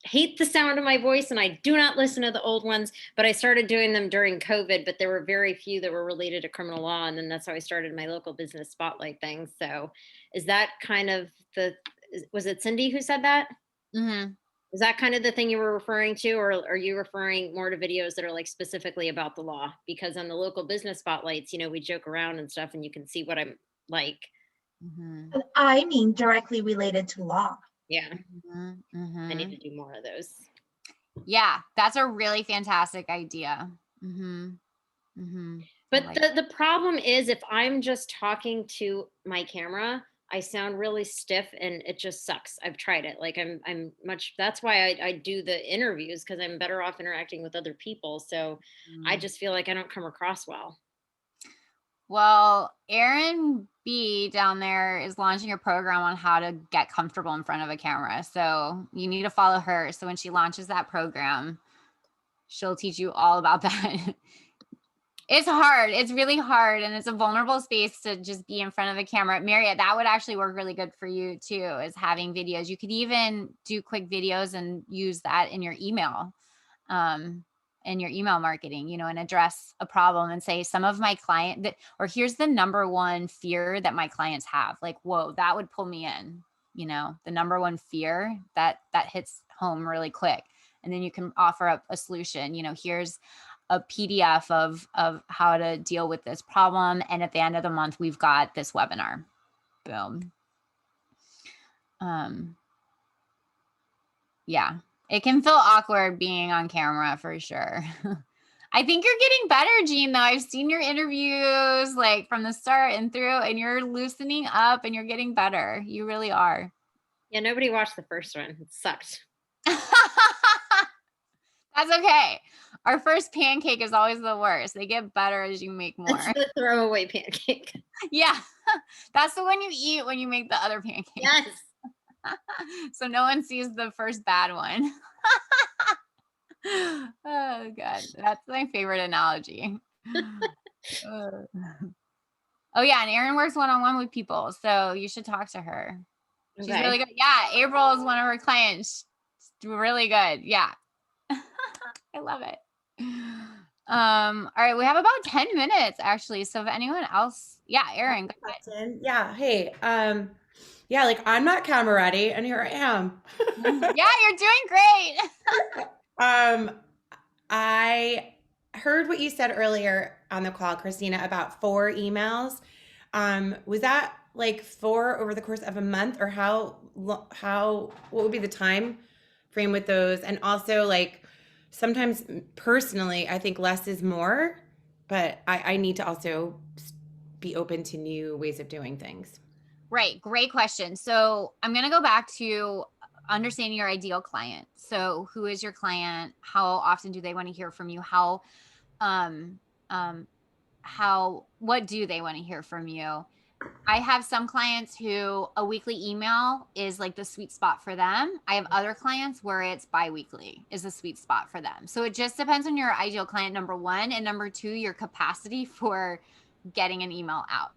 hate the sound of my voice and I do not listen to the old ones, but I started doing them during COVID, but there were very few that were related to criminal law. And then that's how I started my local business spotlight thing. So is that kind of was it Cindy who said that? Mm-hmm. Is that kind of the thing you were referring to, or are you referring more to videos that are like specifically about the law? Because on the local business spotlights, we joke around and stuff and you can see what I'm like. Mm-hmm. I mean, directly related to law. Yeah. Mm-hmm. I need to do more of those. Yeah, that's a really fantastic idea. Mm-hmm. Mm-hmm. But the problem is if I'm just talking to my camera, I sound really stiff and it just sucks. I've tried it. Like that's why I do the interviews, because I'm better off interacting with other people. So I just feel like I don't come across well. Well, Erin B down there is launching a program on how to get comfortable in front of a camera. So you need to follow her. So when she launches that program, she'll teach you all about that. It's hard. It's really hard. And it's a vulnerable space to just be in front of a camera. Marriott, that would actually work really good for you too, is having videos. You could even do quick videos and use that in your email. In your email marketing, and address a problem and say, some of my client or here's the number one fear that my clients have. Like, whoa, that would pull me in, the number one fear that hits home really quick. And then you can offer up a solution. Here's a PDF of how to deal with this problem. And at the end of the month, we've got this webinar. Boom. Yeah. It can feel awkward being on camera for sure. I think you're getting better, Jean, though. I've seen your interviews like from the start and through, and you're loosening up and you're getting better. You really are. Yeah, nobody watched the first one. It sucked. That's okay. Our first pancake is always the worst. They get better as you make more. It's the throwaway pancake. Yeah. That's the one you eat when you make the other pancake. Yes. So no one sees the first bad one. Oh God, that's my favorite analogy. Oh yeah, and Erin works one-on-one with people, so you should talk to her. She's really good. Yeah, April is one of her clients. She's really good. Yeah. I love it. All right, we have about 10 minutes actually. So if anyone else, Erin, go ahead. Yeah, hey, like I'm not camera ready, and here I am. Yeah, you're doing great. I heard what you said earlier on the call, Kristina, about 4 emails. Was that like 4 over the course of a month, or what would be the time frame with those? And also, like, sometimes personally, I think less is more, but I need to also be open to new ways of doing things. Right. Great question. So I'm going to go back to understanding your ideal client. So who is your client? How often do they want to hear from you? What do they want to hear from you? I have some clients who a weekly email is like the sweet spot for them. I have other clients where it's biweekly is the sweet spot for them. So it just depends on your ideal client, number one, and number two, your capacity for getting an email out.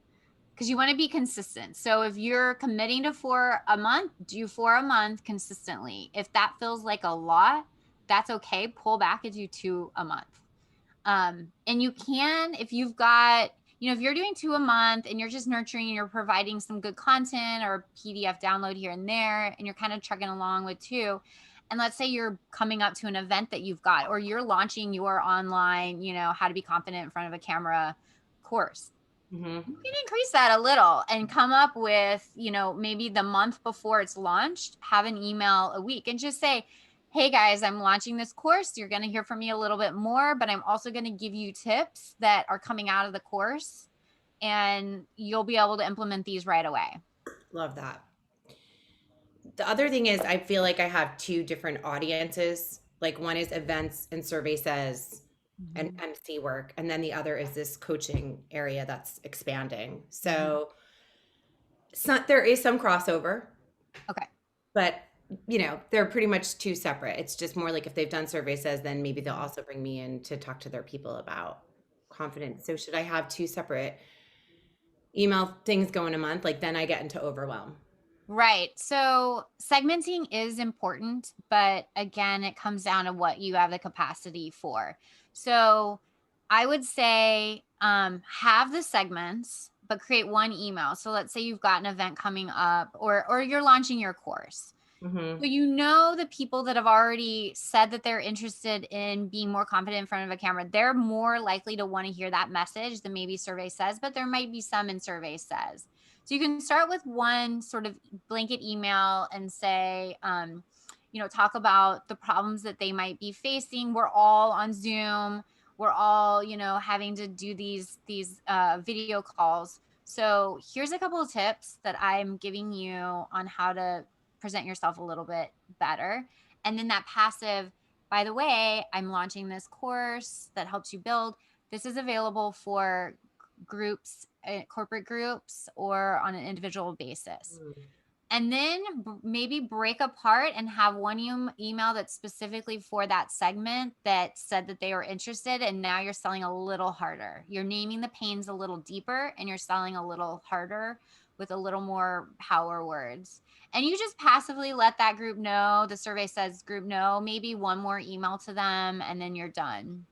because you want to be consistent. So if you're committing to for a month, do for a month consistently. If that feels like a lot, that's okay. Pull back and do 2 a month. And you can, if you've got, if you're doing 2 a month and you're just nurturing and you're providing some good content or PDF download here and there, and you're kind of trucking along with 2, and let's say you're coming up to an event that you've got, or you're launching your online, how to be confident in front of a camera course. Mm-hmm. You can increase that a little and come up with, maybe the month before it's launched, have an email a week and just say, hey guys, I'm launching this course. You're going to hear from me a little bit more, but I'm also going to give you tips that are coming out of the course and you'll be able to implement these right away. Love that. The other thing is I feel like I have 2 different audiences. Like one is events and survey says and MC work. And then the other is this coaching area that's expanding. So there is some crossover. Okay. But they're pretty much 2 separate. It's just more like if they've done survey says, then maybe they'll also bring me in to talk to their people about confidence. So should I have 2 separate email things going a month? Like then I get into overwhelm. Right. So segmenting is important, but again, it comes down to what you have the capacity for. So I would say have the segments, but create one email. So let's say you've got an event coming up or you're launching your course. Mm-hmm. So the people that have already said that they're interested in being more confident in front of a camera, they're more likely to want to hear that message than maybe survey says, but there might be some in survey says. So you can start with one sort of blanket email and say, talk about the problems that they might be facing. We're all on Zoom. We're all, having to do these video calls. So here's a couple of tips that I'm giving you on how to present yourself a little bit better. And then that passive, by the way, I'm launching this course that helps you build. This is available for groups, corporate groups, or on an individual basis. And then maybe break apart and have one email that's specifically for that segment that said that they were interested. And now you're selling a little harder. You're naming the pains a little deeper and you're selling a little harder with a little more power words. And you just passively let that group know, the survey says group know, maybe one more email to them and then you're done.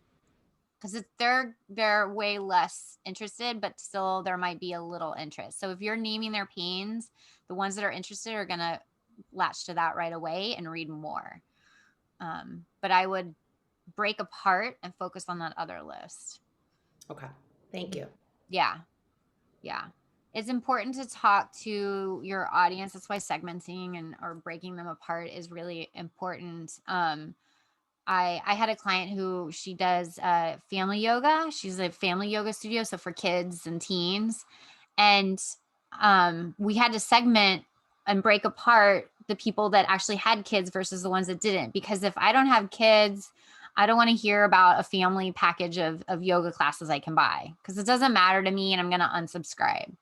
Because they're way less interested, but still there might be a little interest. So if you're naming their pains, the ones that are interested are going to latch to that right away and read more. But I would break apart and focus on that other list. Okay. Thank you. Yeah. It's important to talk to your audience. That's why segmenting or breaking them apart is really important. I had a client who she does family yoga. She's a family yoga studio, so for kids and teens. And we had to segment and break apart the people that actually had kids versus the ones that didn't. Because if I don't have kids, I don't want to hear about a family package of yoga classes I can buy because it doesn't matter to me and I'm going to unsubscribe.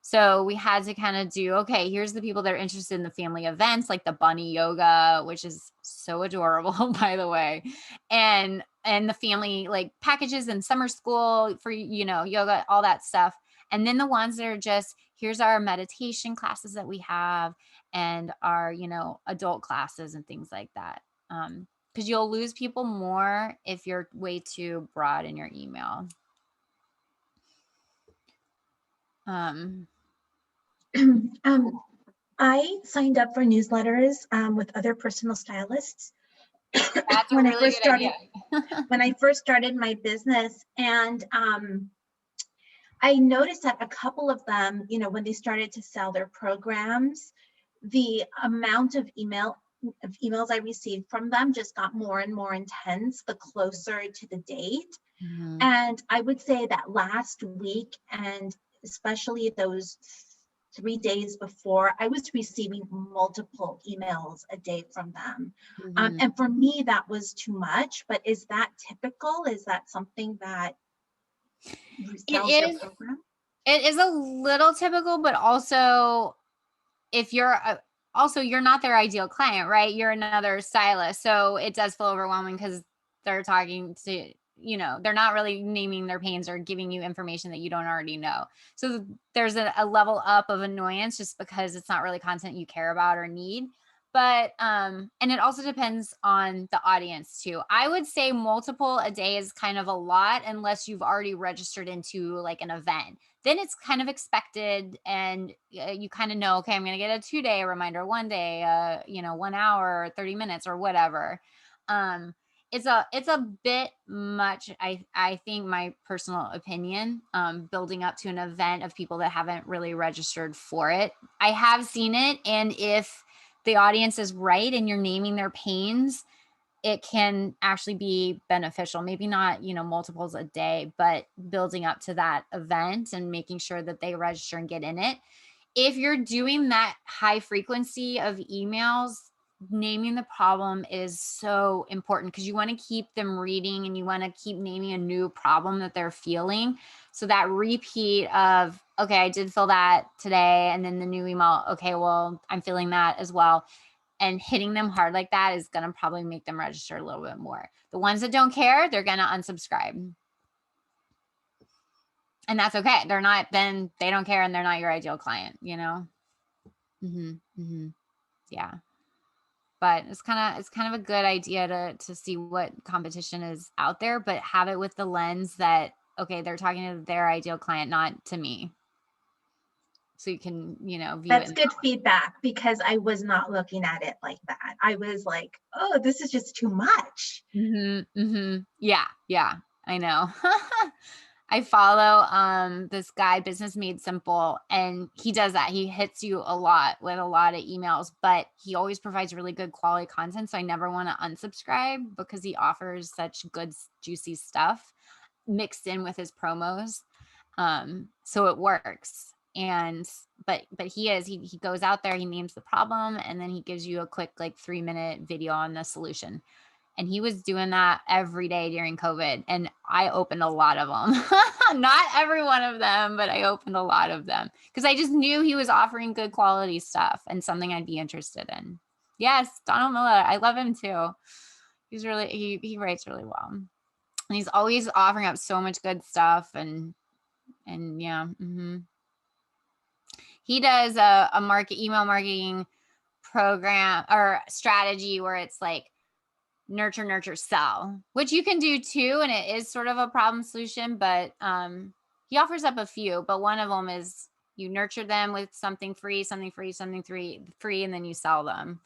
So we had to kind of do, okay, here's the people that are interested in the family events, like the bunny yoga, which is so adorable, by the way. And the family like packages and summer school for, yoga, all that stuff. And then the ones that are just, here's our meditation classes that we have and our, adult classes and things like that. Because you'll lose people more if you're way too broad in your email. I signed up for newsletters with other personal stylists. That's a really good idea. When I first started my business, and I noticed that a couple of them, when they started to sell their programs, the amount of emails I received from them just got more and more intense the closer to the date. Mm-hmm. And I would say that last week, and especially those 3 days before, I was receiving multiple emails a day from them. Mm-hmm. And for me, that was too much. But is that typical? Is that something that sells your program? It is a little typical, but also if you're you're not their ideal client, right? You're another stylist. So it does feel overwhelming because they're talking to you know, they're not really naming their pains or giving you information that you don't already know. So there's a level up of annoyance just because it's not really content you care about or need. But and it also depends on the audience too. I would say multiple a day is kind of a lot unless you've already registered into like an event. Then it's kind of expected, and you kind of know, okay, I'm going to get a 2-day reminder, 1 day, you know, 1 hour, 30 minutes or whatever. It's a bit much, I think, my personal opinion, building up to an event of people that haven't really registered for it. I have seen it, and if the audience is right and you're naming their pains, it can actually be beneficial. Maybe not, you know, multiples a day, but building up to that event and making sure that they register and get in it. If you're doing that high frequency of emails, naming the problem is so important because you want to keep them reading and you want to keep naming a new problem that they're feeling. So that repeat of, okay, I did feel that today. And then the new email, okay, well, I'm feeling that as well. And hitting them hard like that is going to probably make them register a little bit more. The ones that don't care, they're going to unsubscribe. And that's okay. They're not, then they don't care and they're not your ideal client, you know? Yeah. But it's kind of a good idea to see what competition is out there, but have it with the lens that, okay, they're talking to their ideal client, not to me. So you can, you know, view That's it. good feedback because I was not looking at it like that. I was like, oh, this is just too much. Yeah, I know. I follow this guy, Business Made Simple, and he does that. He hits you a lot with a lot of emails, but he always provides really good quality content. So I never want to unsubscribe because he offers such good, juicy stuff mixed in with his promos. So it works. And but he goes out there, he names the problem, and then he gives you a quick like 3-minute video on the solution. And he was doing that every day during COVID. And I opened a lot of them. Not every one of them, but I opened a lot of them because I just knew he was offering good quality stuff and something I'd be interested in. Yes, Donald Miller. I love him too. He's really, he writes really well. And he's always offering up so much good stuff. And yeah. He does a email marketing program or strategy where it's like, nurture, sell, which you can do too. And it is sort of a problem solution, but he offers up a few, but one of them is you nurture them with something free, and then you sell them.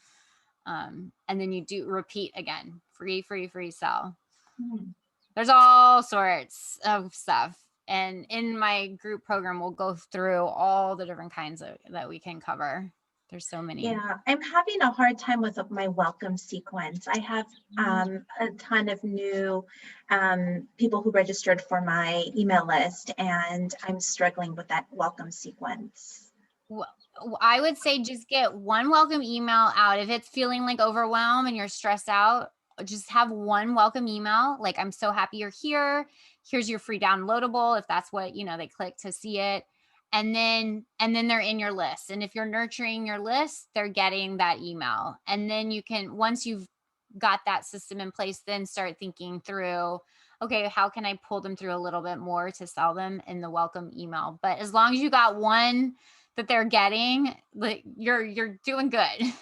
And then you do repeat again, free, sell. There's all sorts of stuff. And in my group program, we'll go through all the different kinds that we can cover. There's so many. Yeah, I'm having a hard time with my welcome sequence. I have a ton of new people who registered for my email list, and I'm struggling with that welcome sequence. Well, I would say just get one welcome email out. If it's feeling like overwhelmed and you're stressed out, just have one welcome email. Like, I'm so happy you're here. Here's your free downloadable. If that's what, you know, they click to see it. And then they're in your list. And if you're nurturing your list, they're getting that email. And then you can, once you've got that system in place, then start thinking through, okay, how can I pull them through a little bit more to sell them in the welcome email? But as long as you got one that they're getting, like you're doing good.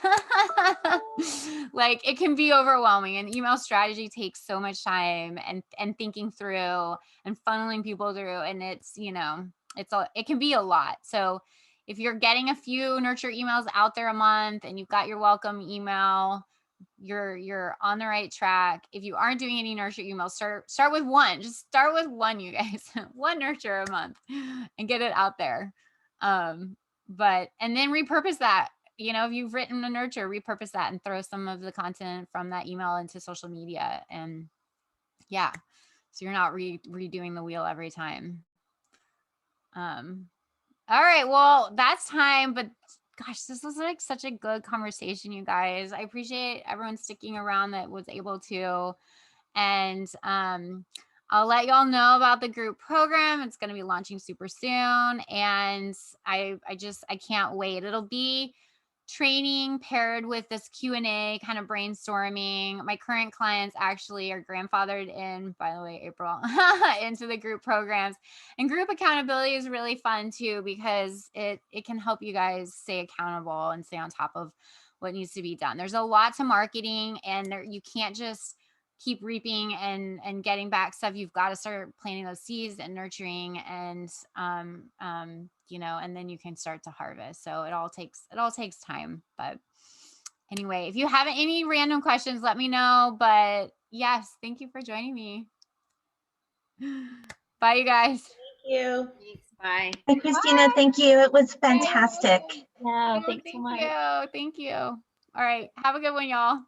Like, it can be overwhelming, and email strategy takes so much time and thinking through and funneling people through. And it's, you know, it can be a lot. So if you're getting a few nurture emails out there a month and you've got your welcome email, you're on the right track. If you aren't doing any nurture emails, start with one. Just start with one, you guys. One nurture a month and get it out there. But and then repurpose that. You know, if you've written a nurture, repurpose that and throw some of the content from that email into social media. And yeah, so you're not redoing the wheel every time. All right, well, that's time, but gosh, this was like such a good conversation, you guys. I appreciate everyone sticking around that was able to. And I'll let y'all know about the group program. It's going to be launching super soon. And I can't wait. It'll be training paired with this Q&A kind of brainstorming. My current clients actually are grandfathered in, by the way, April, into the group programs. And group accountability is really fun too, because it can help you guys stay accountable and stay on top of what needs to be done. There's a lot to marketing, and you can't just keep reaping and getting back stuff. You've got to start planting those seeds and nurturing, and you know, and then you can start to harvest. So it all takes time. But anyway, if you have any random questions, let me know. But yes, thank you for joining me. Bye, you guys. Thank you. Thanks. Bye. Hi, Kristina. Thank you. It was fantastic. Yeah, Oh, thanks so much. Thank you. All right. Have a good one, y'all.